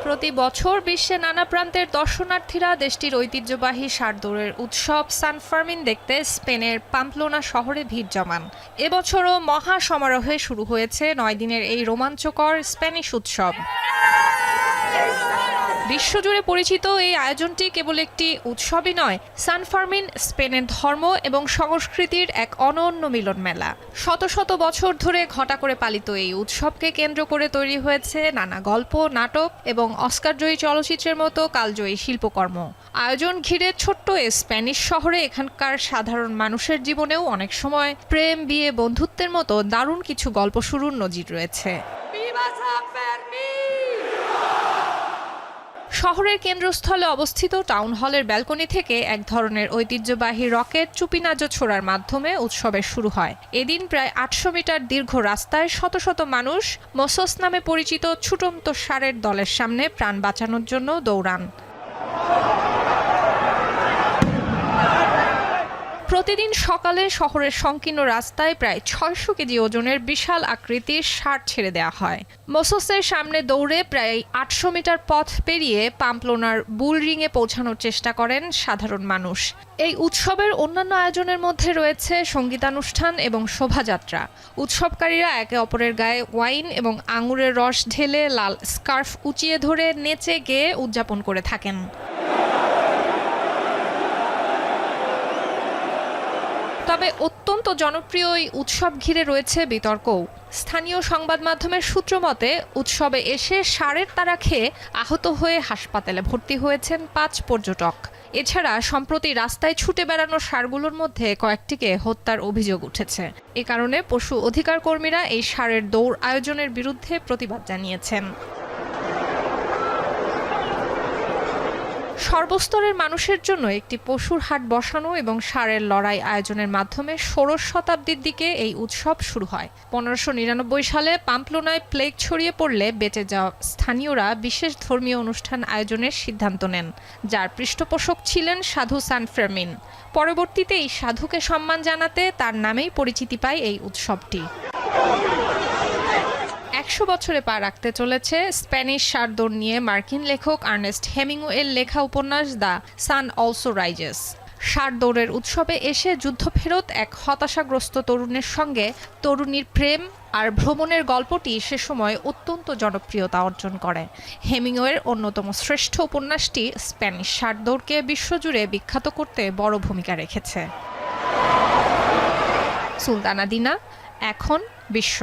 প্রতি বছর বিশ্বের নানা প্রান্তের দর্শনার্থীরা দেশটির ঐতিহ্যবাহী ষাঁড় দৌড়ের উৎসব সান ফার্মিন দেখতে স্পেনের পাম্পলোনা শহরে ভিড় জমান। এবছরও মহা সমারোহে শুরু হয়েছে 9 দিনের এই রোমাঞ্চকর স্প্যানিশ উৎসব। বিশ্বজুড়ে পরিচিত এই আয়োজনটি কেবল একটি উৎসবই নয়, সান ফার্মিন স্পেনের ধর্ম এবং সংস্কৃতির এক অনন্য মিলন মেলা। শত শত বছর ধরে ঘটা করে পালিত এই উৎসবকে কেন্দ্র করে তৈরি হয়েছে নানা গল্প, নাটক এবং অস্কারজয়ী চলচ্চিত্রের মতো কালজয়ী শিল্পকর্ম। আয়োজন ঘিরে ছোট্ট এই স্প্যানিশ শহরে এখানকার সাধারণ মানুষের জীবনেও অনেক সময় প্রেম, বিয়ে, বন্ধুত্বের মতো দারুণ কিছু গল্প শুরুর নজির রয়েছে। শহরের কেন্দ্রস্থলে অবস্থিত টাউন হলের ব্যালকনি থেকে এক ধরনের ঐতিহ্যবাহী রকেট চুপিনাজো ছোড়ার মাধ্যমে উৎসবের শুরু হয়। এদিন প্রায় 800 মিটার দীর্ঘ রাস্তায় শত শত মানুষ মোসোস নামে পরিচিত ছুটন্ত ষাঁড়ের দলের সামনে প্রাণ বাঁচানোর জন্য দৌড়ান। প্রতিদিন সকালে শহরের সংকীর্ণ রাস্তায় প্রায় 600 কেজি ওজনের বিশাল আকৃতির ষাঁড় ছেড়ে দেওয়া হয়। মোসোসের সামনে দৌড়ে প্রায় 800 মিটার পথ পেরিয়ে পাম্পলোনার বুল রিংয়ে পৌঁছানোর চেষ্টা করেন সাধারণ মানুষ। এই উৎসবের অন্যান্য আয়োজনের মধ্যে রয়েছে সঙ্গীতানুষ্ঠান এবং শোভাযাত্রা। উৎসবকারীরা একে অপরের গায়ে ওয়াইন এবং আঙুরের রস ঢেলে লাল স্কার্ফ উঁচিয়ে ধরে নেচে গেয়ে উদযাপন করে থাকেন। তবে অত্যন্ত জনপ্রিয় এই উৎসব ঘিরে রয়েছে বিতর্কও। স্থানীয় সংবাদ মাধ্যমের সূত্র মতে, উৎসবে এসে ষাঁড়ের তাড়া খেয়ে আহত হয়ে হাসপাতালে ভর্তি হয়েছেন 5 পর্যটক। এছাড়া সম্প্রতি রাস্তায় ছুটে বেড়ানো ষাঁড়গুলোর মধ্যে কয়েকটিকে হত্যার অভিযোগ উঠেছে। এ কারণে পশু অধিকার কর্মীরা এই ষাঁড়ের দৌড় আয়োজনের বিরুদ্ধে প্রতিবাদ জানিয়েছেন। সর্বস্তরের মানুষের জন্য একটি পশুর হাট বসানো এবং ষাঁড়ের লড়াই আয়োজনের মাধ্যমে 16 শতাব্দীর দিকে এই উৎসব শুরু হয়। 1599 সালে পাম্পলোনায় প্লেগ ছড়িয়ে পড়লে বেঁচে যাওয়া স্থানীয়রা বিশেষ ধর্মীয় অনুষ্ঠান আয়োজনের সিদ্ধান্ত নেন, যার পৃষ্ঠপোষক ছিলেন সাধু সান ফার্মিন। পরবর্তীতে এই সাধুকে সম্মান জানাতে তার নামেই পরিচিতি পায় এই উৎসবটি। 100 বছরে পা রাখতে চলেছে স্প্যানিশ ষাঁড় দৌড় নিয়ে মার্কিন লেখক আর্নেস্ট হেমিংওয়ের লেখা উপন্যাস দ্য সান অলসো রাইজেস। ষাঁড় দৌড়ের উৎসবে এসে যুদ্ধফেরত এক হতাশাগ্রস্ত তরুণের সঙ্গে তরুণীর প্রেম আর ভ্রমণের গল্পটি সে সময় অত্যন্ত জনপ্রিয়তা অর্জন করে। হেমিংওয়ের অন্যতম শ্রেষ্ঠ উপন্যাসটি স্প্যানিশ ষাঁড় দৌড়কে বিশ্বজুড়ে বিখ্যাত করতে বড় ভূমিকা রেখেছে। সুলতানা দিনা, এখন বিশ্ব।